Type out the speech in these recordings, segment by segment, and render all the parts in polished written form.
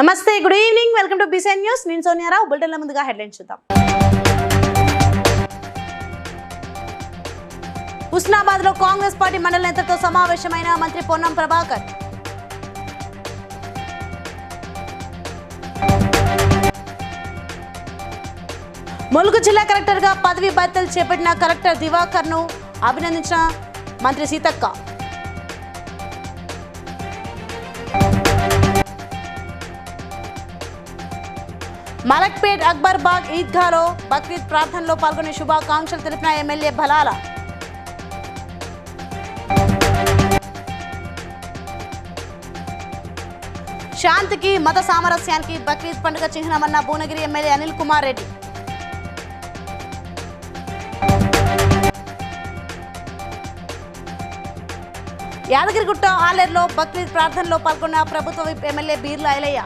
నమస్తే, good evening, welcome to BCN news. నేను సోనియారావు. బులెటిన్ల ముందుగా హెడ్లైన్స్ చూద్దాం. హుస్నాబాద్ లో కాంగ్రెస్ పార్టీ మండల నేతలతో సమావేశమైన మంత్రి పొన్నం ప్రభాకర్. ములుగు జిల్లా కలెక్టర్ గా పదవి బాధ్యతలు చేపట్టిన కలెక్టర్ దివాకర్ ను అభినందించిన మంత్రి సీతక్క. మలక్పేట్ అక్బర్ బాగ్ ఈద్గాలో బక్రీద్ ప్రార్థనలో పాల్గొనే శుభాకాంక్షలు తెలిపిన ఎమ్మెల్యే బలాల. శాంతికి మత సామరస్యానికి బక్రీద్ పండుగ చిహ్నమన్న భువనగిరి ఎమ్మెల్యే అనిల్ కుమార్ రెడ్డి. యాదగిరిగుట్ట ఆలేరులో బక్రీద్ ప్రార్థనలో పాల్గొన్న ప్రభుత్వ whip MLA Beerla Ailaiah.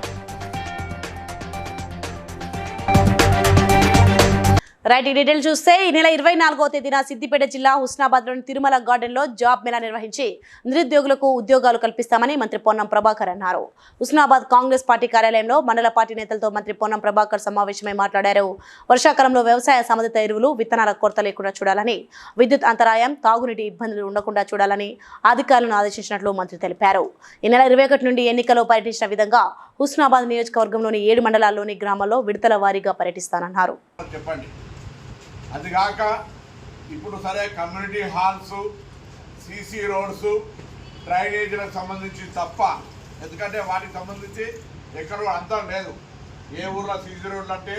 Right, ఈ డీటెయిల్ చూస్తే ఈ నెల 24వ తేదీన సిద్దిపేట జిల్లా హుస్నాబాద్లోని తిరుమల గార్డెన్లో జాబ్ మేళా నిర్వహించి నిరుద్యోగులకు ఉద్యోగాలు కల్పిస్తామని మంత్రి పొన్నం ప్రభాకర్ అన్నారు. హుస్నాబాద్ కాంగ్రెస్ పార్టీ కార్యాలయంలో మండల పార్టీ నేతలతో మంత్రి పొన్నం ప్రభాకర్ సమావేశమై మాట్లాడారు. వర్షాకాలంలో వ్యవసాయ సంబంధిత ఎరువులు, విత్తనాల కొరత లేకుండా చూడాలని, విద్యుత్ అంతరాయం, తాగునీటి ఇబ్బందులు ఉండకుండా చూడాలని అధికారులను ఆదేశించినట్లు మంత్రి తెలిపారు. ఈ నెల 21 నుండి ఎన్నికల్లో పర్యటించిన విధంగా హుస్నాబాద్ నియోజకవర్గంలోని 7 మండలాల్లోని గ్రామాల్లో విడతల వారీగా పర్యటిస్తానన్నారు. అదిగాక ఇప్పుడు సరే కమ్యూనిటీ హాల్స్, సీసీ రోడ్స్, డ్రైనేజీలకు సంబంధించి తప్ప, ఎందుకంటే వాటికి సంబంధించి ఎక్కడో అంతా లేదు. ఏ ఊర్లో సీసీ రోడ్లు అంటే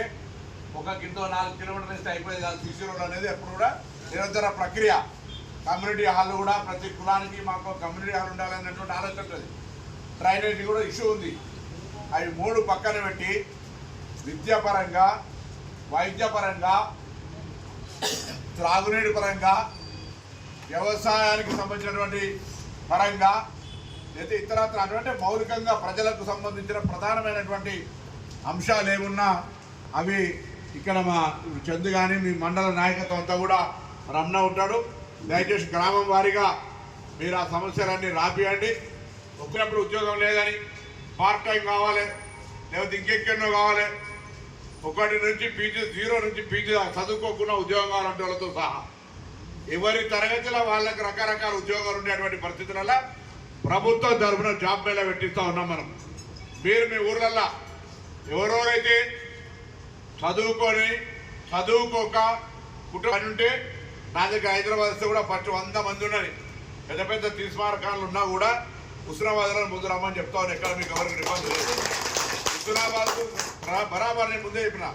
ఒక గింతో 4 కిలోమీటర్లు ఇస్తే అయిపోయేది కాదు. సీసీ రోడ్లు అనేది ఎప్పుడు కూడా నిరంతర ప్రక్రియ. కమ్యూనిటీ హాల్ కూడా ప్రతి కులానికి మాకు కమ్యూనిటీ హాల్ ఉండాలనేటువంటి ఆలోచన ఉంటుంది. డ్రైనేజీ కూడా ఇష్యూ ఉంది. అవి 3 పక్కన పెట్టి విద్యాపరంగా, వైద్యపరంగా, త్రాగునీటి పరంగా, వ్యవసాయానికి సంబంధించినటువంటి పరంగా, లేదా ఇతరత్ర అంటే మౌలికంగా ప్రజలకు సంబంధించిన ప్రధానమైనటువంటి అంశాలు ఏమున్నా అవి ఇక్కడ మా చందు కానీ మీ మండల నాయకత్వం అంతా కూడా రమణ ఉంటాడు. దయచేసి గ్రామం వారీగా మీరు ఆ సమస్యలన్నీ రాపియండి. ఒక్కప్పుడు ఉద్యోగం లేదని, పార్ట్ టైం కావాలి, లేకపోతే ఇంకెక్కడో కావాలి, 1 నుంచి పీజీ, 0 నుంచి పీజీ చదువుకోకుండా ఉద్యోగం కావాలంటే వాళ్ళతో సహా ఎవరి తరగతిలో వాళ్ళకి రకరకాల ఉద్యోగాలు ఉండేటువంటి పరిస్థితులలో ప్రభుత్వం తరఫున జాబ్ మేళా పెట్టిస్తూ ఉన్నాం మనం. మీరు మీ ఊర్లల్లో ఎవరెవరైతే చదువుకోక కుటుంబం ఉంటే నా దగ్గర హైదరాబాద్ వస్తే కూడా ఫస్ట్ 100 మంది ఉన్నది. పెద్ద పెద్ద తీస్మారకాలు ఉన్నా కూడా హుస్నాబాద్లో ముందు రమ్మని చెప్తా ఉన్నాను. ఎక్కడ మీకు ఎవరికి ఇబ్బంది లేదు. హుస్నాబాద్కు బరాబర్ నేను ముందే చెప్పిన,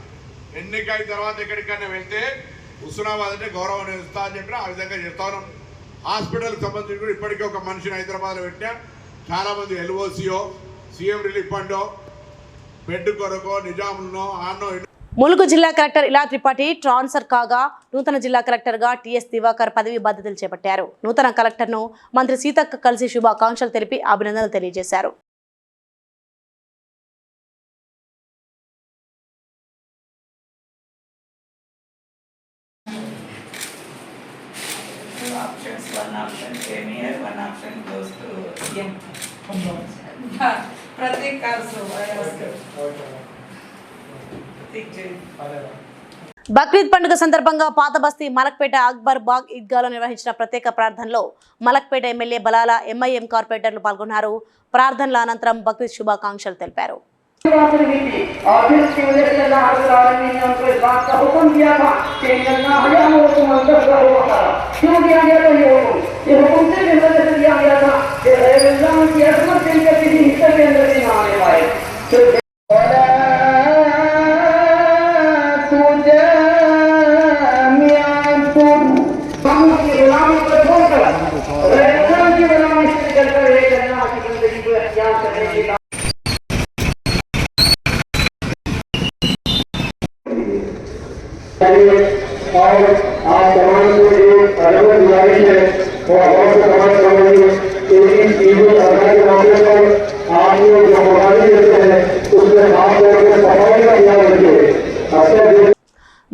ఎన్నిక అయిన తర్వాత ఎక్కడికైనా వెళ్తే హుస్నాబాద్ అంటే గౌరవం ఇస్తా అని చెప్పిన. ఆ విధంగా చెప్తా ఉన్నాం. హాస్పిటల్కి సంబంధించి కూడా ఇప్పటికే ఒక మనిషిని హైదరాబాద్లో పెట్టినా. చాలామంది ఎల్ఓసియో, సీఎం రిలీఫ్ ఫండో, బెడ్ కొరకో, నిజాములనో ఆనో. ములుగు జిల్లా కలెక్టర్ ఇలా త్రిపాఠి ట్రాన్స్ఫర్ కాగా నూతన జిల్లా కలెక్టర్ గా టిఎస్ దివాకర్ పదవి బాధ్యతలు చేపట్టారు. నూతన కలెక్టర్ ను మంత్రి సీతక్క కలిసి శుభాకాంక్షలు తెలిపి అభినందనలు తెలియజేశారు. బక్రీద్ పండుగ సందర్భంగా పాత బస్తీ మలక్పేట అక్బర్ బాగ్ ఈద్గాలో నిర్వహించిన ప్రత్యేక ప్రార్థనలో మలక్పేట ఎమ్మెల్యే బలాల, ఎంఐఎం కార్పొరేటర్లు పాల్గొన్నారు. ప్రార్థనల అనంతరం బక్రీద్ శుభాకాంక్షలు తెలిపారు.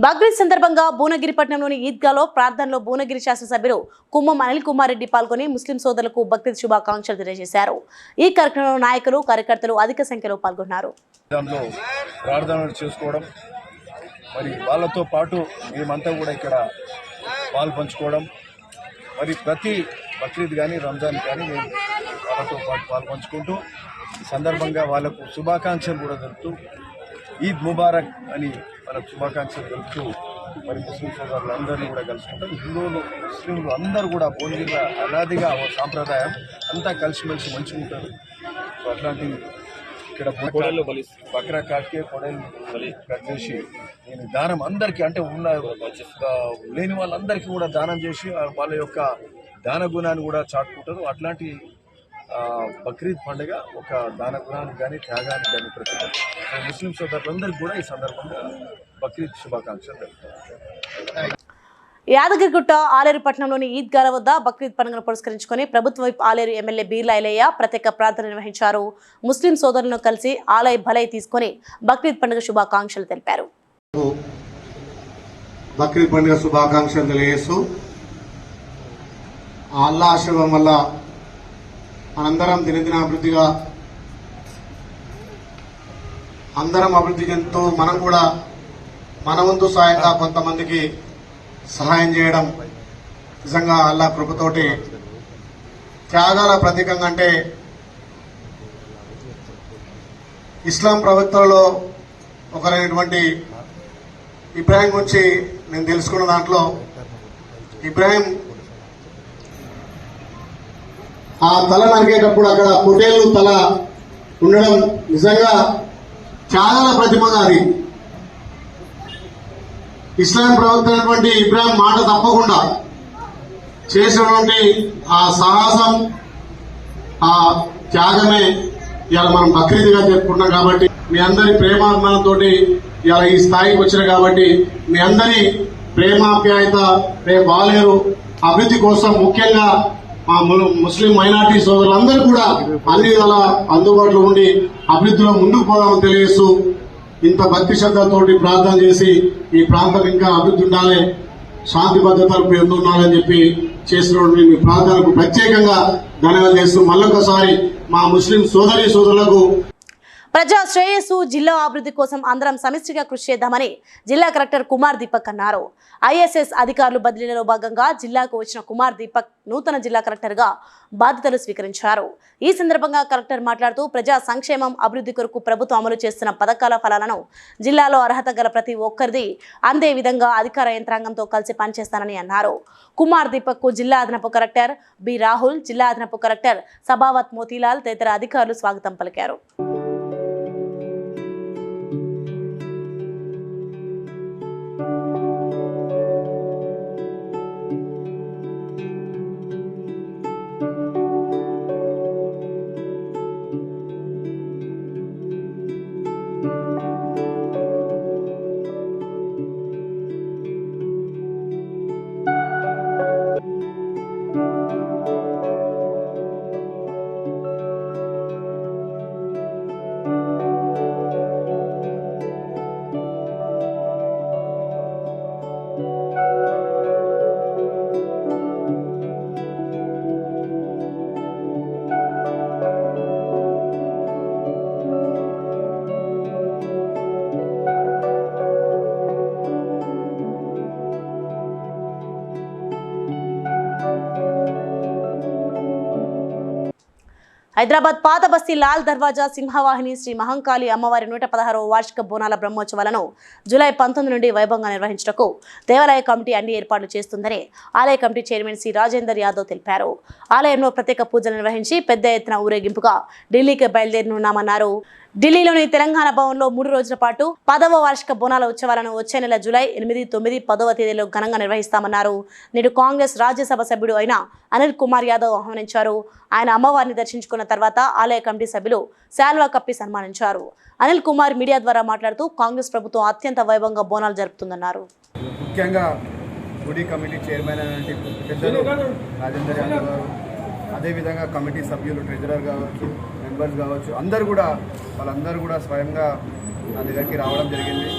బక్రీద్ సందర్భంగా భువనగిరిపట్నంలోని ఈద్గాలో ప్రార్థనలో భువనగిరి శాసనసభ్యులు కుమ్మం అనిల్ కుమార్ రెడ్డి పాల్గొని ముస్లిం సోదరులకు బక్రీద్ శుభాకాంక్షలు తెలియజేశారు. ఈ కార్యక్రమంలో నాయకులు కార్యకర్తలు అధిక సంఖ్యలో పాల్గొన్నారు. దాంట్లో ప్రార్థనలు చేసుకోవడం, మరి వాళ్ళతో పాటు మేమంతా కూడా ఇక్కడ పాలు పంచుకోవడం, మరి ప్రతి బక్రీద్ కానీ రంజాన్ కానీ మేము వాళ్ళతో పాటు పాలు పంచుకుంటూ ఈ సందర్భంగా వాళ్ళకు శుభాకాంక్షలు కూడా తెలుపుతూ ఈద్ ముబారక్ అని వాళ్ళకు శుభాకాంక్షలు తెలుపుతూ మరి ముస్లిం సోదరులందరినీ కూడా కలుసుకుంటాం. హిందువులు ముస్లింలు అందరూ కూడా భోజనంగా అనాదిగా ఓ సాంప్రదాయం, అంతా కలిసిమెలిసి మంచిగా ఉంటారు. సో అట్లాంటి ఇక్కడ బక్రా కాట్కే కొడలు కట్ చేసి నేను దానం అందరికీ, అంటే ఉన్న లేని వాళ్ళందరికీ కూడా దానం చేసి వాళ్ళ యొక్క దాన గుణాన్ని కూడా చాటుకుంటారు. అట్లాంటి బక్రీద్ పండుగ ఒక దాన గుణానికి కానీ త్యాగానికి కానీ ప్రతిగా. ముస్లిం సోదరులందరికీ కూడా ఈ సందర్భంగా బక్రీద్ శుభాకాంక్షలు తెలుపుతారు. యాదగిరిగుట్ట ఆలేరు పట్టణంలోని ఈద్గాల వద్ద బక్రీద్ పండుగను పురస్కరించుకొని ప్రభుత్వ వైపు ఆలేరు ఎమ్మెల్యే బీర్లా ఐలయ్య ప్రత్యేక ప్రార్థన నిర్వహించారు. ముస్లిం సోదరులను కలిసి ఆలయ భలై తీసుకొని బక్రీద్ పండుగ శుభాకాంక్షలు తెలిపారు. బక్రీద్ పండుగ శుభాకాంక్షలు తెలియజేస్తూ అల్లా ఆశీర్వాదం వల్ల మనందరం దినదినాభివృద్ధిగా అందరం అభివృద్ధి చెందుతూ మనం కూడా మన వంతు సాయంగా కొంతమందికి సహాయం చేయడం నిజంగా అల్లా కృపతోటి త్యాగాల ప్రతీకంగా. అంటే ఇస్లాం ప్రవక్తలలో ఒకరైనటువంటి ఇబ్రాహిం గురించి నేను తెలుసుకున్న దాంట్లో, ఇబ్రాహిం ఆ తల నరికేటప్పుడు అక్కడ పొటేలు తల ఉండడం నిజంగా త్యాగాల ప్రతిమగా అది. ఇస్లాం ప్రవక్త అయినటువంటి ఇబ్రాహిం మాట తప్పకుండా చేసినటువంటి ఆ సాహసం, ఆ త్యాగమే ఇవాళ మనం బక్రీద్గా జరుపుకుంటాం. కాబట్టి మీ అందరి ప్రేమాభిమానంతో ఇవాళ ఈ స్థాయికి వచ్చిన కాబట్టి మీ అందరి ప్రేమాప్యాయత రేపు ఆలేరు అభివృద్ధి కోసం ముఖ్యంగా మా ముస్లిం మైనార్టీ సోదరులందరూ కూడా అన్ని విధాల అందుబాటులో ఉండి అభివృద్ధిలో ముందుకు పోదామని తెలియజేస్తూ ఇంత భక్తి శ్రద్ధతోటి ప్రార్థన చేసి ఈ ప్రాంతం ఇంకా అభివృద్ధి ఉండాలి, శాంతి భద్రతలకు ఎందుండాలని చెప్పి చేసినటువంటి మీ ప్రార్థనకు ప్రత్యేకంగా ధన్యవాదాలు చేస్తూ మళ్ళొకసారి మా ముస్లిం సోదరులకు ప్రజా శ్రేయస్సు, జిల్లా అభివృద్ధి కోసం అందరం సమిష్టిగా కృషి చేద్దామని జిల్లా కలెక్టర్ కుమార్ దీపక్ అన్నారు. ఐఎస్ఎస్ అధికారులు బదిలీలో భాగంగా జిల్లాకు వచ్చిన కుమార్ దీపక్ నూతన జిల్లా కలెక్టర్గా బాధ్యతలు స్వీకరించారు. ఈ సందర్భంగా కలెక్టర్ మాట్లాడుతూ ప్రజా సంక్షేమం, అభివృద్ధి కొరకు ప్రభుత్వం అమలు చేస్తున్న పథకాల ఫలాలను జిల్లాలో అర్హత గల ప్రతి ఒక్కరిది అందే విధంగా అధికార యంత్రాంగంతో కలిసి పనిచేస్తానని అన్నారు. కుమార్ దీపక్ కు జిల్లా అదనపు కలెక్టర్ బి రాహుల్, జిల్లా అదనపు కలెక్టర్ సబావత్ మోతీలాల్ తదితర అధికారులు స్వాగతం పలికారు. హైదరాబాద్ పాత బస్తీ లాల్ దర్వాజా సింహవాహిని శ్రీ మహంకాళి అమ్మవారి 116వ వార్షిక బోనాల బ్రహ్మోత్సవాలను జూలై 19 నుండి వైభవంగా నిర్వహించటకు దేవాలయ కమిటీ అన్ని ఏర్పాట్లు చేస్తుందని ఆలయ committee chairman C Rajender Yadav తెలిపారు. ఆలయంలో ప్రత్యేక పూజలు నిర్వహించి పెద్ద ఎత్తున ఊరేగింపుగా ఢిల్లీకి బయలుదేరనున్నామన్నారు. ఢిల్లీలోని తెలంగాణ భవన్లో 3 రోజుల పాటు 10వ వార్షిక బోనాల ఉత్సవాలను వచ్చే నెల జూలై 8, 9, 10వ తేదీలో ఘనంగా నిర్వహిస్తామన్నారు. నేడు కాంగ్రెస్ రాజ్యసభ సభ్యుడు అయిన అనిల్ కుమార్ యాదవ్ ఆహ్వానించారు. ఆయన అమ్మవారిని దర్శించుకున్న తర్వాత ఆలయ కమిటీ సభ్యులు శాల్వా కప్పి సన్మానించారు. అనిల్ కుమార్ మీడియా ద్వారా మాట్లాడుతూ కాంగ్రెస్ ప్రభుత్వం అత్యంత వైభవంగా బోనాలు జరుపుతుందన్నారు. ముఖ్యంగా గుడి కమిటీ చైర్మన్ అయినటువంటి పెద్దలు రాజేందర్ యాదవ్ గారు, అదేవిధంగా కమిటీ సభ్యులు, ట్రెజరర్ కావచ్చు, మెంబర్స్ కావచ్చు, వాళ్ళందరూ కూడా స్వయంగా నా దగ్గరికి రావడం జరిగింది.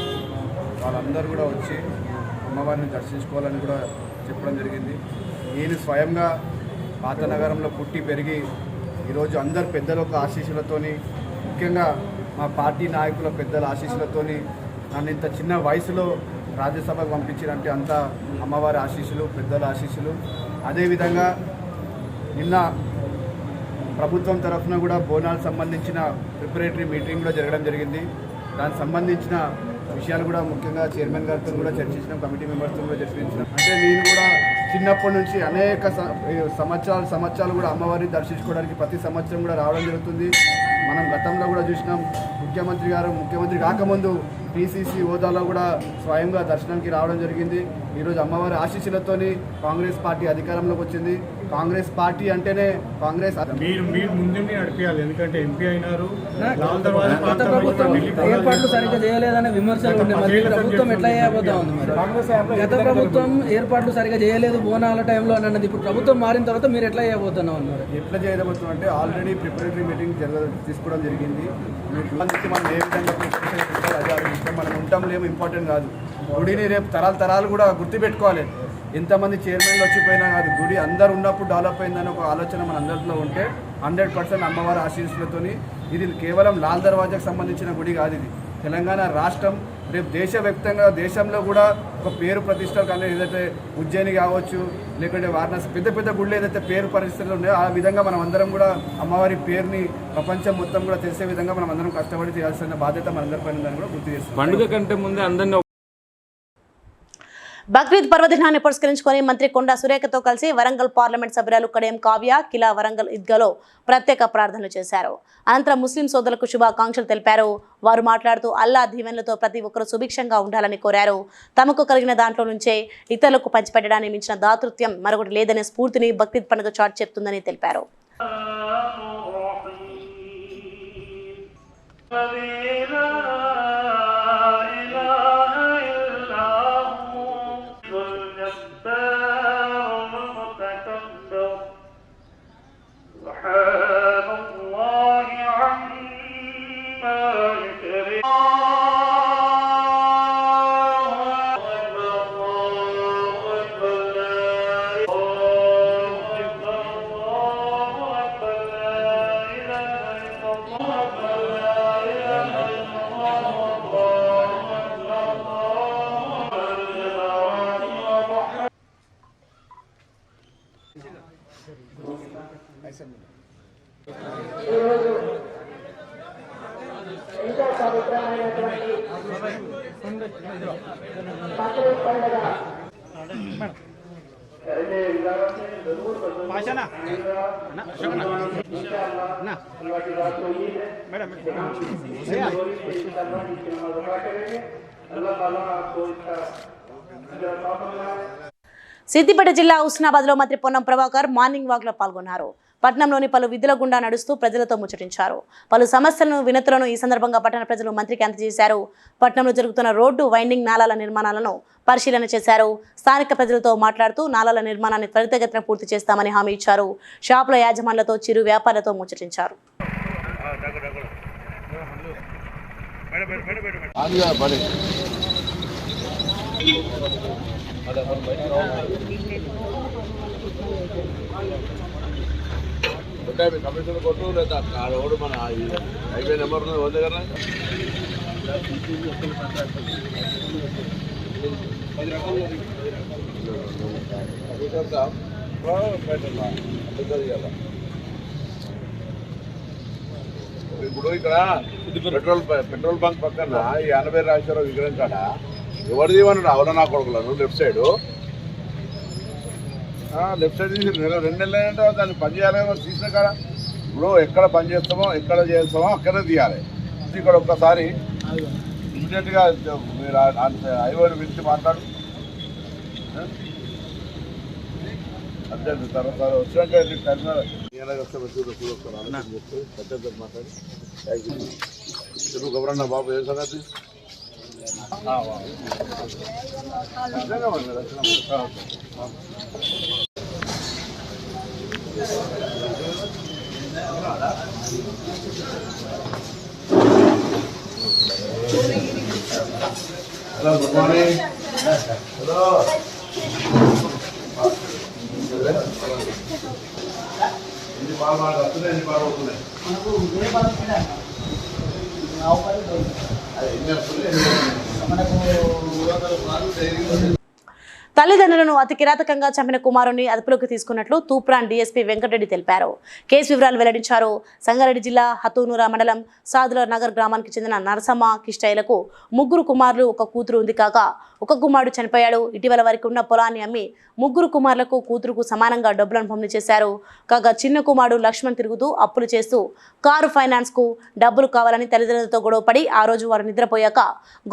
వాళ్ళందరూ కూడా వచ్చి అమ్మవారిని దర్శించుకోవాలని కూడా చెప్పడం జరిగింది. నేను స్వయంగా పాత నగరంలో పుట్టి పెరిగి ఈరోజు అందరు పెద్దల యొక్క ఆశీస్సులతోని, ముఖ్యంగా మా పార్టీ నాయకుల పెద్దల ఆశీస్సులతోని నన్ను ఇంత చిన్న వయసులో రాజ్యసభకు పంపించారంటే అంతా అమ్మవారి ఆశీస్సులు, పెద్దల ఆశీస్సులు. అదేవిధంగా నిన్న ప్రభుత్వం తరఫున కూడా బోనాలకు సంబంధించిన ప్రిపరేటరీ మీటింగ్ కూడా జరగడం జరిగింది. దానికి సంబంధించిన విషయాలు కూడా ముఖ్యంగా చైర్మన్ గారితో కూడా చర్చించినాం, కమిటీ మెంబర్స్తో కూడా చర్చించినాం. అంటే నేను కూడా చిన్నప్పటి నుంచి అనేక సంవత్సరాలు కూడా అమ్మవారిని దర్శించుకోవడానికి ప్రతి సంవత్సరం కూడా రావడం జరుగుతుంది. మనం గతంలో కూడా చూసినాం, ముఖ్యమంత్రి కాకముందు పిసిసి హోదాలో కూడా స్వయంగా దర్శనానికి రావడం జరిగింది. ఈరోజు అమ్మవారి ఆశీస్సులతోని కాంగ్రెస్ పార్టీ అధికారంలోకి వచ్చింది. కాంగ్రెస్ పార్టీ అంటేనే కాంగ్రెస్ మీరు ముందు నడిపించాలి, ఎందుకంటే ఎంపీ అయినారు. గత ప్రభుత్వం ఏర్పాట్లు సరిగ్గా చేయలేదనే విమర్శలు ఉండే, మరి ప్రభుత్వం ఎట్లా చేయబోతా ఉంది? మరి గత ప్రభుత్వం ఏర్పాట్లు సరిగ్గా చేయలేదు బోనాల టైంలో అని అన్నది, ఇప్పుడు ప్రభుత్వం మారిన తర్వాత మీరు ఎట్లా చేయబోతున్నాం అన్నారు? ఎట్లా చేయబోతున్నాం అంటే ఆల్రెడీ ప్రిపరేటరీ మీటింగ్ తీసుకోవడం జరిగింది. మనం ఏ విధంగా ప్రిపరేషన్ తీసుకోవాలి అది విషయం, మనం ఉంటాం లేము ఇంపార్టెంట్ కాదు. గుడిని రేపు తరాలు కూడా గుర్తుపెట్టుకోవాలి. ఎంతమంది చైర్మన్లు వచ్చిపోయినా కాదు, గుడి అందరు ఉన్నప్పుడు డెవలప్ అయిందని ఒక ఆలోచన మన అందరిలో ఉంటే 100% అమ్మవారి ఆశీస్సులతోని. ఇది కేవలం లాల్ దర్వాజాకు సంబంధించిన గుడి కాదు, ఇది తెలంగాణ రాష్ట్రం రేపు దేశవ్యాప్తంగా దేశంలో కూడా ఒక పేరు ప్రతిష్టలు కానీ ఏదైతే ఉజ్జయిని కావచ్చు, లేకుంటే వారణాసి పెద్ద గుళ్ళు ఏదైతే పేరు పరిస్థితులు ఉన్నాయో ఆ విధంగా మనం అందరం కూడా అమ్మవారి పేరుని ప్రపంచం మొత్తం కూడా తెలిసే విధంగా మనం అందరం కష్టపడి చేయాల్సిన బాధ్యత మనందరిపైన ఉందని కూడా గుర్తు చేస్తాం. పండుగ కంటే ముందే అందరినీ బక్రీద్ పర్వదినాన్ని పురస్కరించుకొని మంత్రి కొండా సురేఖతో కలిసి వరంగల్ పార్లమెంట్ సభ్యురాలు కడియం కావ్య కిలా వరంగల్ ఈద్గాలో ప్రత్యేక ప్రార్థనలు చేశారు. అనంతరం ముస్లిం సోదరులకు శుభాకాంక్షలు తెలిపారు. వారు మాట్లాడుతూ అల్లా దీవెనలతో ప్రతి ఒక్కరూ సుభిక్షంగా ఉండాలని కోరారు. తమకు కలిగిన దాంట్లో నుంచే ఇతరులకు పంచిపెట్టడానికి మించిన దాతృత్వం మరొకటి లేదనే స్ఫూర్తిని బక్రీద్ పండుగ చాటు చెప్తుందని తెలిపారు. సిద్దిపేట జిల్లా హుస్నాబాద్ లో మంత్రి పొన్నం ప్రభాకర్ మార్నింగ్ వాక్ లో పాల్గొన్నారు. పట్టణంలోని పలు విధుల గుండా నడుస్తూ ప్రజలతో ముచ్చటించారు. పలు సమస్యలను వినతులను ఈ సందర్భంగా పట్టణ ప్రజలు మంత్రికి అందజేశారు. పట్టణంలో జరుగుతున్న రోడ్డు వైండింగ్ నాలాల నిర్మాణాలను పరిశీలన చేశారు. స్థానిక ప్రజలతో మాట్లాడుతూ నాలాల నిర్మాణాన్ని త్వరితగతిన పూర్తి చేస్తామని హామీ ఇచ్చారు. షాపుల యాజమాన్లతో చిరు వ్యాపారులతో ముచ్చటించారు. కమిషన్ కొట్టు లేదా రోడ్డు మన హైవే నెంబర్ ఉంది కదా. ఇప్పుడు ఇక్కడ పెట్రోల్ బంక్ పక్కన ఈ 80 రాజేశ్వరరావు విగ్రహం కాడ ఎవరిది ఇవ్వను అవునా నా కొడుకులను లెఫ్ట్ సైడ్ తీసి 2 నెలలు ఏంటో దాన్ని పని చేయాలి తీసిన కాడ. ఇప్పుడు ఎక్కడ పని చేస్తామో ఎక్కడ చేస్తామో అక్కడే తీయాలి. ఇక్కడ ఒక్కసారి ఇమీడియట్గా మీరు హైవేని పిలిచి మాట్లాడు. అంతే తర్వాత వచ్చినాక మాట్లాడి తెలుగు గవర్నర్ బాబు ఏ సంగతి హలో గుడ్ మార్నింగ్. తల్లిదండ్రులను అతి కిరాతకంగా చంపిన కుమారుణ్ణి అదుపులోకి తీసుకున్నట్లు తూప్రాన్ డీఎస్పీ వెంకటరెడ్డి తెలిపారు. కేసు వివరాలు వెల్లడించారు. సంగారెడ్డి జిల్లా హతూనూరా మండలం సాదుల నగర్ గ్రామానికి చెందిన నరసమ్మ కిష్టయ్యలకు 3 కుమారులు 1 కూతురు ఉంది కాగా 1 కుమారుడు చనిపోయాడు. ఇటీవల వారికి ఉన్న పొలాన్ని అమ్మి 3 కుమారులకు కూతురుకు సమానంగా డబ్బులను పంపిణీ చేశారు. కాగా చిన్న కుమారుడు లక్ష్మణ్ తిరుగుతూ అప్పులు చేస్తూ కారు ఫైనాన్స్ కు డబ్బులు కావాలని తల్లిదండ్రులతో గొడవపడి ఆ రోజు వారు నిద్రపోయాక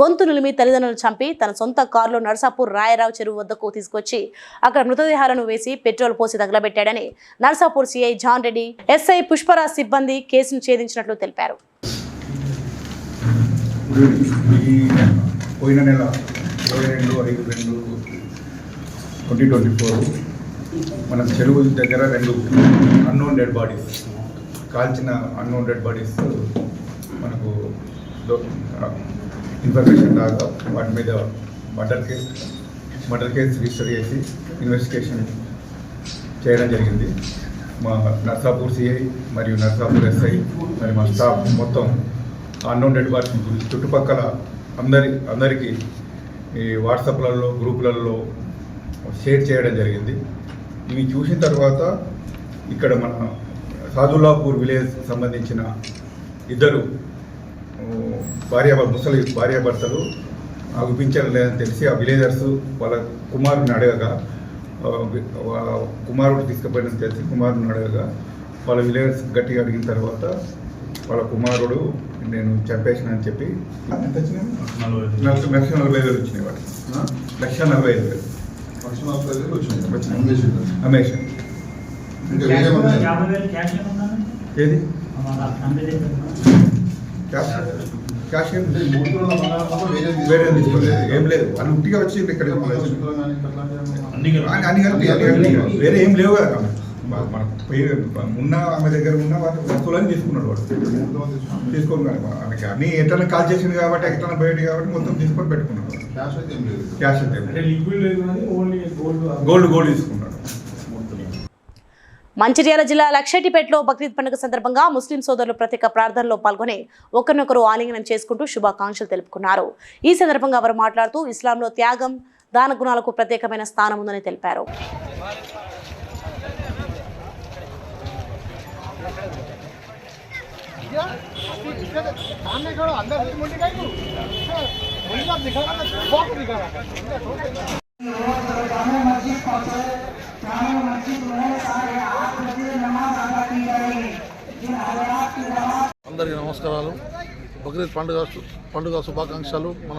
గొంతు నిలిమి తల్లిదండ్రులను చంపి తన సొంత కారులో నర్సాపూర్ రాయరావు చెరువు వద్దకు తీసుకొచ్చి అక్కడ మృతదేహాలను వేసి పెట్రోల్ పోసి తగలబెట్టాడని Narsapur CI John Reddy, SI Pushparaj సిబ్బంది కేసును ఛేదించినట్లు తెలిపారు. పోయిన నెల 22/5/2024 మన చెరువు దగ్గర 2 అన్నోన్ డెడ్ బాడీస్, కాల్చిన అన్నోన్ డెడ్ బాడీస్ మనకు ఇన్ఫర్మేషన్ రాగా వాటి మీద మర్డర్ కేసు రిజిస్టర్ చేసి ఇన్వెస్టిగేషన్ చేయడం జరిగింది. మా నర్సాపూర్ సిఐ మరియు నర్సాపూర్ ఎస్ఐ మరి మా స్టాఫ్ మొత్తం అన్నోన్ డెడ్ బాడీస్ చుట్టుపక్కల అందరికీ ఈ వాట్సాప్లలో గ్రూపులలో షేర్ చేయడం జరిగింది. ఇవి చూసిన తర్వాత ఇక్కడ మన సాదుల్లాపూర్ విలేజ్ సంబంధించిన 2 ముసలి భార్యాభర్తలు అగుపించలేదని తెలిసి ఆ విలేజర్స్ వాళ్ళ కుమారుని అడగగా కుమారుడు తీసుకుపోయినని తెలిసి కుమారుని అడగగా వాళ్ళ విలేజర్స్ గట్టిగా అడిగిన తర్వాత వాళ్ళ కుమారుడు నేను చంపేసినని చెప్పి 1,40,000 వచ్చినాయి. వాటికి 1,45,000 అమేషన్. ఏది క్యాష్ వేరే ఏం లేదు. వాళ్ళు ఉట్టిగా వచ్చి ఇక్కడ అన్ని కలిపి వేరే ఏం లేవు కదా. ఉన్న ఆమె దగ్గర ఉన్న వాటి వస్తువులని తీసుకున్నాడు. వాడు తీసుకొని మనకి అన్ని ఎట్లా కాల్ చేసింది కాబట్టి ఎట్లా బయట కాబట్టి మొత్తం తీసుకొని పెట్టుకున్నాడు. క్యాష్ అయితే గోల్డ్ తీసుకున్నాడు. మంచిర్యాల జిల్లా లక్షెట్టిపేటలో బక్రీద్ పండుగ సందర్భంగా ముస్లిం సోదరులు ప్రత్యేక ప్రార్థనలో పాల్గొని ఒకరినొకరు ఆలింగనం చేసుకుంటూ శుభాకాంక్షలు తెలుపుకున్నారు. ఈ సందర్భంగా వారు మాట్లాడుతూ ఇస్లాంలో త్యాగం, దాన గుణాలకు ప్రత్యేకమైన స్థానం ఉందని తెలిపారు. అందరికీ నమస్కారాలు. బక్రీద్ పండుగ శుభాకాంక్షలు. మన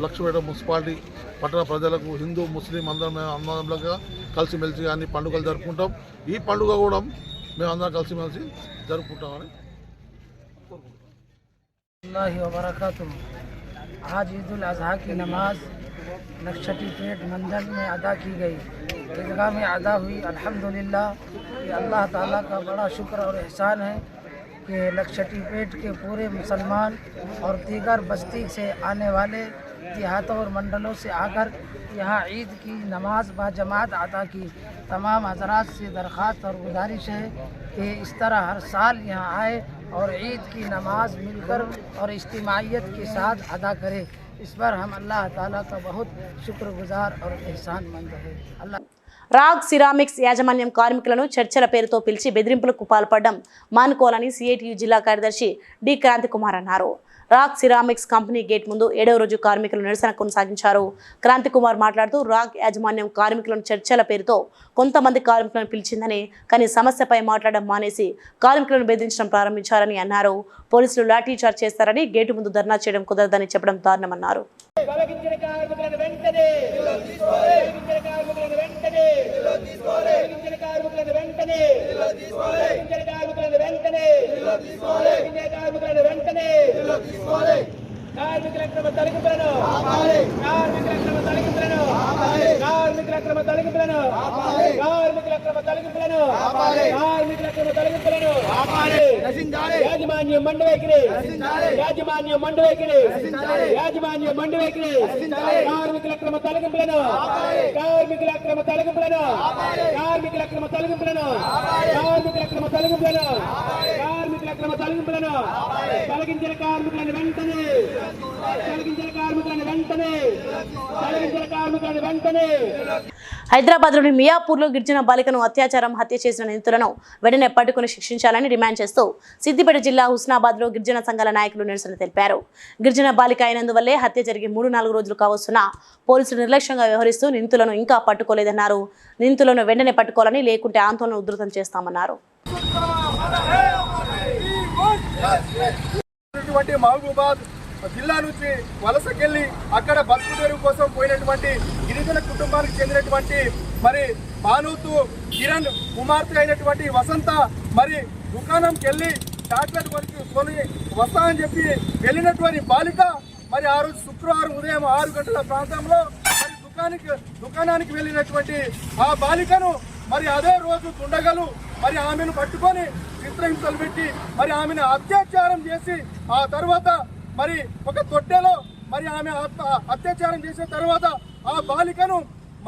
లక్షపేట మున్సిపాలిటీ పట్టణ ప్రజలకు హిందూ ముస్లిం అందరంగా కలిసిమెలిసి అన్ని పండుగలు జరుపుకుంటాం. ఈ పండుగ కూడా మేము అందరం కలిసిమెలిసి జరుపుకుంటామని కోరుకుంటున్నాం. आज ईद उल अज़हा की नमाज लक्षटीपेट मंदिर में अदा की गई, ईदगाह में अदा हुई। अल्हम्दुलिल्लाह, ये अल्लाह ताला का बड़ा शुक्र और एहसान है कि लक्षटीपेट के पूरे मुसलमान और दीगर बस्ती से आने वाले देहातों और मंडलों से आकर यहाँ ईद की नमाज बाजमात अदा की। तमाम हजरात से दरख्वास्त और गुजारिश है कि इस तरह हर साल यहाँ आए और ईद की नमाज मिलकर और इज्तिमाइयत के साथ अदा करें। इस पर हम अल्लाह ताला का बहुत शुक्रगुजार और एहसानमंद है। अल्लाह రాగ్ సిరామిక్స్ యాజమాన్యం కార్మికులను చర్చల పేరుతో పిలిచి బెదిరింపులకు పాల్పడడం మానుకోవాలని సిఐటియు జిల్లా కార్యదర్శి డి క్రాంతి కుమార్ అన్నారు. రాగ్ సిరామిక్స్ కంపెనీ గేట్ ముందు 7వ రోజు కార్మికులు నిరసన కొనసాగించారు. క్రాంతి కుమార్ మాట్లాడుతూ రాగ్ యాజమాన్యం కార్మికులను చర్చల పేరుతో కొంతమంది కార్మికులను పిలిచిందని, కానీ సమస్యపై మాట్లాడడం మానేసి కార్మికులను బెదిరించడం ప్రారంభించారని అన్నారు. పోలీసులు లాఠీ చార్జ్ చేస్తారని, గేటు ముందు ధర్నా చేయడం కుదరదని చెప్పడం దారుణమన్నారు. కార్మికుల కార్మికుల అక్రమ తొలగింపులను కార్మికుల అక్రమ తొలగింపులను కార్మికుల అక్రమ తొలగింపులను యాజమాన్యం మండు వైఖరి యాజమాన్యం మండు వైఖరి యాజమాన్యం మండు వైఖరి కార్మికుల అక్రమ తొలగింపులను కార్మికుల అక్రమ తొలగింపులను కార్మికుల అక్రమ తొలగింపులను కార్మికుల అక్రమ తొలగింపులను కార్మికుల అక్రమ తొలగింపులను తొలగించిన కార్మికులను వెంటనే తొలగించిన కార్మికులను వెంటనే తొలగించిన కార్మికులను వెంటనే. హైదరాబాద్లోని మియాపూర్లో గిరిజన బాలికను హత్య చేసిన నిందితులను వెంటనే పట్టుకుని శిక్షించాలని డిమాండ్ చేస్తూ సిద్దిపేట జిల్లా హుస్నాబాద్లో గిరిజన సంఘాల నాయకులు నిరసన తెలిపారు. గిరిజన బాలిక అయినందువల్లే హత్య జరిగి 3-4 రోజులు కావస్తున్నా పోలీసులు నిర్లక్ష్యంగా వ్యవహరిస్తూ నిందితులను ఇంకా పట్టుకోలేదన్నారు. నిందితులను వెంటనే పట్టుకోవాలని, లేకుంటే ఆందోళన ఉధృతం చేస్తామన్నారు. మహబూబాద్ జిల్లా నుంచి వలసకెళ్ళి అక్కడ బతుకు తెరువు కోసం పోయినటువంటి గిరిజన కుటుంబానికి చెందినటువంటి మరి భానుతు కిరణ్ కుమార్తె అయినటువంటి వసంత మరి దుకాణంకి వెళ్ళి చాక్లెట్ కొని వస్తా అని చెప్పి వెళ్ళినటువంటి బాలిక మరి ఆ రోజు శుక్రవారం ఉదయం 6 గంటల ప్రాంతంలో మరి దుకాణానికి వెళ్ళినటువంటి ఆ బాలికను మరి అదే రోజు దుండగలు మరి ఆమెను పట్టుకొని చిత్రహింసలు పెట్టి మరి ఆమెను అత్యాచారం చేసి ఆ తర్వాత మరి ఒక తొట్టెలో మరి ఆమె అత్యాచారం చేసిన తర్వాత ఆ బాలికను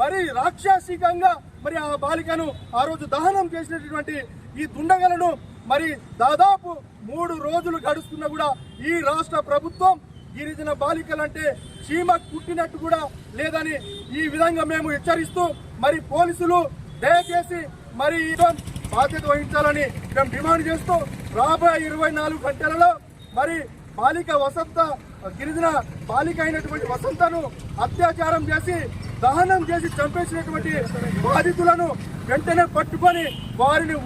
మరి రాక్షసికంగా మరి ఆ బాలికను ఆ రోజు దహనం చేసినటువంటి ఈ దుండగలను మరి దాదాపు 3 రోజులు గడుస్తున్నా కూడా ఈ రాష్ట్ర ప్రభుత్వం గిరిజన బాలికలంటే చీమ కుట్టినట్టు కూడా లేదని ఈ విధంగా మేము హెచ్చరిస్తూ మరి పోలీసులు దయచేసి మరి బాధ్యత వహించాలని మేము డిమాండ్ చేస్తూ రాబోయే 24 గంటలలో మరి బాలిక వసంత గిరిజన బాలిక అయినటువంటి వసంతను అత్యాచారం చేసి దహనం చేసి చంపేసినటువంటి బాధితులను వెంటనే పట్టుకొని వారిని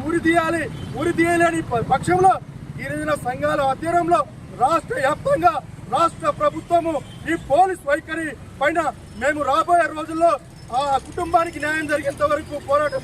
ఉరిదీయలేని పక్షంలో గిరిజన సంఘాల ఆధ్వర్యంలో రాష్ట్ర వ్యాప్తంగా రాష్ట్ర ప్రభుత్వము ఈ పోలీస్ వైఖరి పైన మేము రాబోయే రోజుల్లో ఆ కుటుంబానికి న్యాయం జరిగేంత వరకు పోరాటం.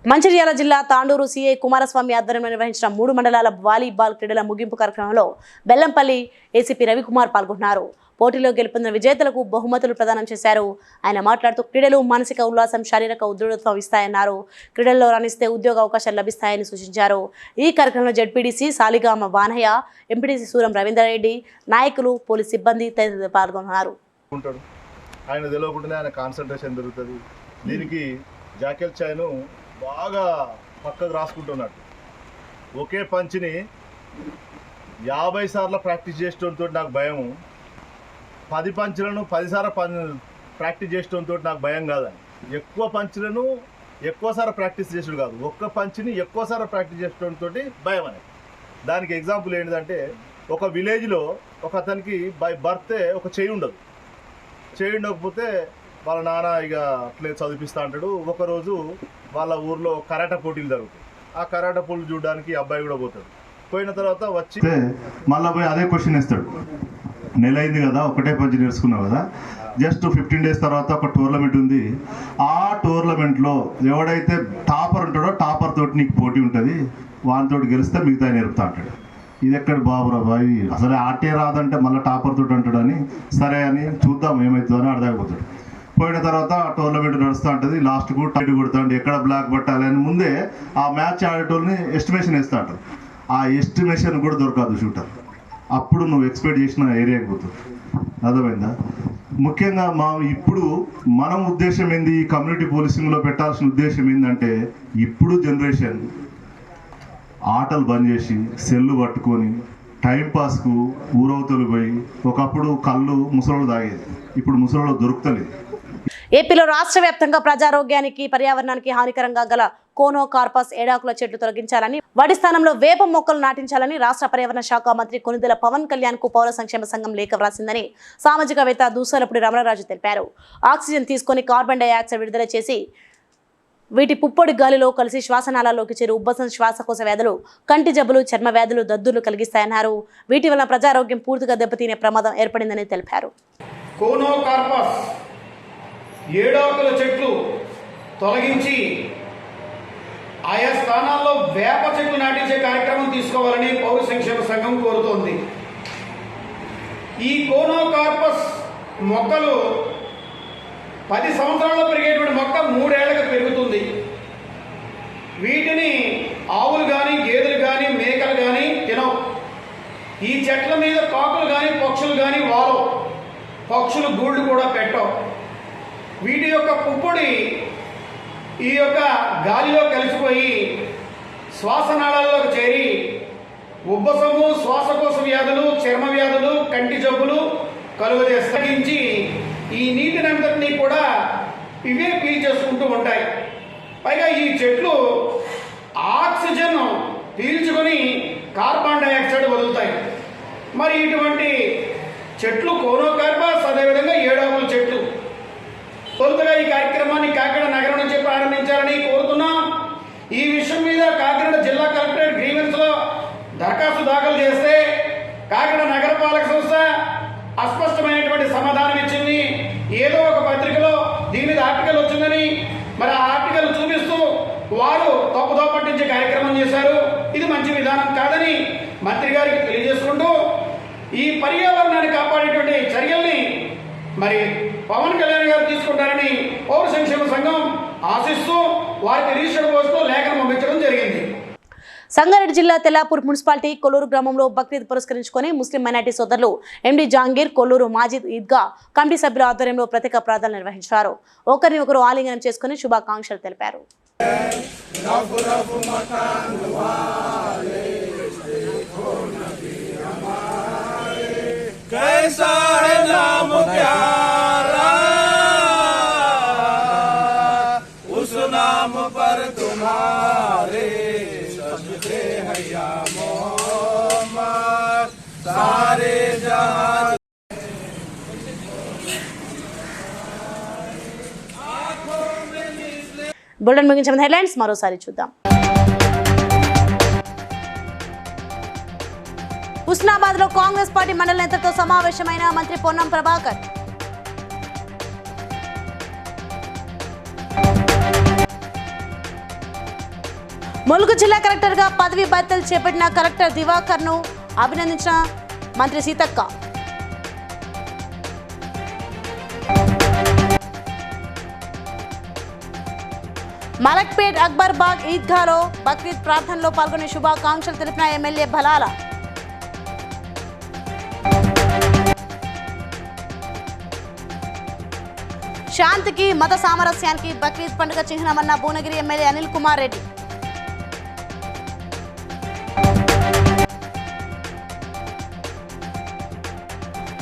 మంచిర్యాల జిల్లా తాండూరు సీఐ కుమారస్వామి ఆధ్వర్యంలో నిర్వహించిన 3 మండలాల వాలీబాల్ క్రీడల ముగింపు కార్యక్రమంలో బెల్లంపల్లి ఏసీపీ రవికుమార్ పాల్గొన్నారు. పోటీలో గెలుపొందిన విజేతలకు బహుమతులు ప్రదానం చేశారు. ఆయన మాట్లాడుతూ క్రీడలు మానసిక ఉల్లాసం, శారీరక ఉద్యోగత్వం ఇస్తాయన్నారు. క్రీడల్లో రాణిస్తే ఉద్యోగ అవకాశాలు లభిస్తాయని సూచించారు. ఈ కార్యక్రమంలో జడ్పీడీసీ సాలిగామ వానయ్య, ఎంపీడీసీ సూరం రవీందర్రెడ్డి, నాయకులు, పోలీస్ సిబ్బంది తదితరులు పాల్గొన్నారు. ఆయన తెలియకుండానే ఆయన కాన్సన్ట్రేషన్ జరుగుతుంది. దీనికి జాకెల్ చాయ్ను బాగా పక్కకు రాసుకుంటున్నాడు. ఒకే పంచిని 50 సార్లు ప్రాక్టీస్ చేయడంతో నాకు భయం, 10 పంచులను 10 సార్లు ప్రాక్టీస్ చేయడంతో నాకు భయం కాదని. ఎక్కువ పంచులను ఎక్కువసారి ప్రాక్టీస్ చేసుడు కాదు, ఒక్క పంచిని ఎక్కువసారి ప్రాక్టీస్ చేయడంతో భయం అనేది. దానికి ఎగ్జాంపుల్ ఏంటంటే, ఒక విలేజ్లో ఒక అతనికి బై బర్తే ఒక చెయ్యి ఉండదు. చెయ్యి ఉండకపోతే వాళ్ళ నాన్న ఇక అట్లే చదివిపిస్తూ అంటాడు. ఒకరోజు వాళ్ళ ఊర్లో కరాటా పోటీలు జరుగుతాయి. ఆ కరాటా పోటీలు చూడడానికి అబ్బాయి కూడా పోతాడు. పోయిన తర్వాత వచ్చి మళ్ళీ పోయి అదే క్వశ్చన్ ఇస్తాడు. నెల అయింది కదా, ఒకటే పంచి నేర్చుకున్నావు కదా, జస్ట్ 15 డేస్ తర్వాత ఒక టోర్నమెంట్ ఉంది. ఆ టోర్నమెంట్లో ఎవడైతే టాపర్ ఉంటాడో టాపర్ తోటి నీకు పోటీ ఉంటుంది, వాళ్ళతో గెలిస్తే మిగతా నేర్పుతా అంటాడు. ఇది ఎక్కడ బాబురా బాయ్, అసలే ఆటే రాదంటే మళ్ళీ టాపర్ తోటి అంటాడు అని, సరే అని చూద్దాం ఏమవుతుందో అని అర్థమైపోతాడు. పోయిన తర్వాత టోర్నమెంట్ నడుస్తూ ఉంటుంది. లాస్ట్కు టైట్ కొడుతాడు, ఎక్కడ బ్లాక్ పట్టాలి అని ముందే ఆ మ్యాచ్ ఆడేటోళ్ళని ఎస్టిమేషన్ వేస్తూ అంటారు. ఆ ఎస్టిమేషన్ కూడా దొరకదు షూటర్. అప్పుడు నువ్వు ఎక్స్పెక్ట్ చేసిన ఏరియాకి పోతుంది. అర్థమైందా? ముఖ్యంగా ఇప్పుడు మనం ఉద్దేశం ఏంది, ఈ కమ్యూనిటీ పోలీసింగ్లో పెట్టాల్సిన ఉద్దేశం ఏంటంటే, ఇప్పుడు జనరేషన్ ఆటలు బంద్ చేసి సెల్లు పట్టుకొని టైంపాస్కు ఊరవతలు పోయి, ఒకప్పుడు కళ్ళు ముసలోళ్ళు తాగేది, ఇప్పుడు ముసలోళ్ళు దొరుకుతలేదు. ఏపీలో రాష్ట్ర వ్యాప్తంగా ప్రజారోగ్యానికి, పర్యావరణానికి హానికరంగా గల కోనోకార్పస్ ఏడాకుల చెట్లు తొలగించాలని, వాటి స్థానంలో వేప మొక్కలు నాటించాలని రాష్ట్ర పర్యావరణ శాఖ మంత్రి కొనిదెల పవన్ కళ్యాణ్ కు పౌర సంక్షేమ సంఘం లేఖ వ్రాసిందని సామాజికవేత్త దూసలపూడి రమణరాజు తెలిపారు. ఆక్సిజన్ తీసుకొని కార్బన్ డైఆక్సైడ్ విడుదల చేసి వీటి పుప్పొడి గాలిలో కలిసి శ్వాసనాళాల్లోకి చేరి ఉబ్బసం, శ్వాసకోశ వ్యాధులు, కంటి జబ్బులు, చర్మ వ్యాధులు, దద్దుర్లు కలిగిస్తాయన్నారు. వీటి వలన ప్రజారోగ్యం పూర్తిగా దెబ్బతినే ప్రమాదం ఏర్పడిందని తెలిపారు. కోనోకార్పస్ ఏడాకుల చెట్లు తొలగించి ఆయా స్థానాల్లో వేప చెట్లు నాటించే కార్యక్రమం తీసుకోవాలని పౌర సంక్షేమ సంఘం కోరుతోంది. ఈ కోనోకార్పస్ మొక్కలు 10 సంవత్సరాల్లో పెరిగేటువంటి మొక్క 3 ఏళ్లకు పెరుగుతుంది. వీటిని ఆవులు కానీ, గేదెలు కానీ, మేకలు కానీ తినవు. ఈ చెట్ల మీద కాకులు కానీ, పక్షులు కానీ వాలవు. పక్షులు గూళ్ళు కూడా పెట్టవు. వీటి యొక్క పుప్పొడి ఈ యొక్క గాలిలో కలిసిపోయి శ్వాసనాళాల్లోకి చేరి ఉబ్బసము, శ్వాసకోశ వ్యాధులు, చర్మ వ్యాధులు, కంటి జబ్బులు కలుగజేస్తగించి ఈ నీటిని అంతటినీ కూడా ఇవే పీల్చేసుకుంటూ ఉంటాయి. పైగా ఈ చెట్లు ఆక్సిజన్ పీల్చుకొని కార్బన్ డైఆక్సైడ్ వదులుతాయి. మరి ఇటువంటి చెట్లు కోనోకార్పస్, అదేవిధంగా 7 ఆకుల చెట్లు. తొలుతగా ఈ కార్యక్రమాన్ని కాకినాడ నగరం నుంచి ప్రారంభించాలని కోరుతున్నాం. ఈ విషయం మీద కాకినాడ జిల్లా కలెక్టరేట్ గ్రీవెన్స్లో దరఖాస్తు దాఖలు చేస్తే కాకినాడ నగరపాలక సంస్థ అస్పష్టమైనటువంటి సమాధానం ఇచ్చింది. ఏదో ఒక పత్రికలో దీని మీద ఆర్టికల్ వచ్చిందని మరి ఆ ఆర్టికల్ చూపిస్తూ వారు తప్పుదో పట్టించే కార్యక్రమం చేశారు. ఇది మంచి విధానం కాదని మంత్రి గారికి తెలియజేసుకుంటూ ఈ పర్యావరణాన్ని కాపాడేటువంటి చర్యల్ని మరి పవన్ కళ్యాణ్ గారు తీసుకుంటారని పౌర సంక్షేమ సంఘం ఆశిస్తూ వారికి రిజిస్టర్డ్ పోస్టులో లేఖను పంపించడం జరిగింది. సంగారెడ్డి జిల్లా తెల్లాపూర్ మున్సిపాలిటీ కొల్లూరు గ్రామంలో బక్రీద్ పురస్కరించుకొని ముస్లిం మైనార్టీ సోదరులు ఎండి జాంగీర్, కొల్లూరు మాజిద్ ఈద్గా కమిటీ సభ్యుల ఆధ్వర్యంలో ప్రత్యేక ప్రార్థనలు నిర్వహించారు. ఒకరిని ఒకరు ఆలింగనం చేసుకుని శుభాకాంక్షలు తెలిపారు. బులెటిన్ ముగించిన హెడ్లైన్స్ మరోసారి చూద్దాం. హుస్నాబాద్ లో కాంగ్రెస్ పార్టీ మండల నేతలతో సమావేశమైన మంత్రి పొన్నం ప్రభాకర్. ములుగు జిల్లా కలెక్టర్ గా పదవి బాధ్యతలు చేపట్టిన కలెక్టర్ దివాకర్ ను అభినందించిన మంత్రి సీతక్క. మలక్పేట్ అక్బర్ బాగ్ ఈద్గాలో బక్రీద్ ప్రార్థనలో పాల్గొనే శుభాకాంక్షలు తెలిపిన ఎమ్మెల్యే బలాల. శాంతికి మత సామరస్యానికి బక్రీద్ పండుగ చిహ్నమన్న భువనగిరి ఎమ్మెల్యే అనిల్ కుమార్ రెడ్డి.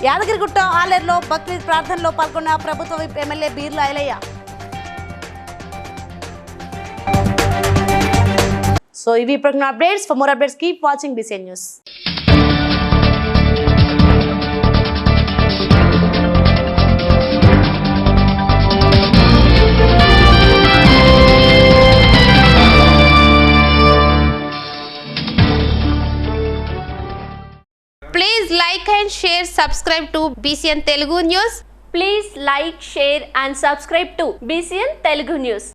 యాదగిరిగుట్ట ఆలేరులో బక్రీద్ ప్రార్థనలో పాల్గొన్న ప్రభుత్వ whip MLA Beerla Ailaiah. So, if you program updates, for more updates, keep watching BCN News. Please like and share, subscribe to BCN Telugu News. Please like, share and subscribe to BCN Telugu News.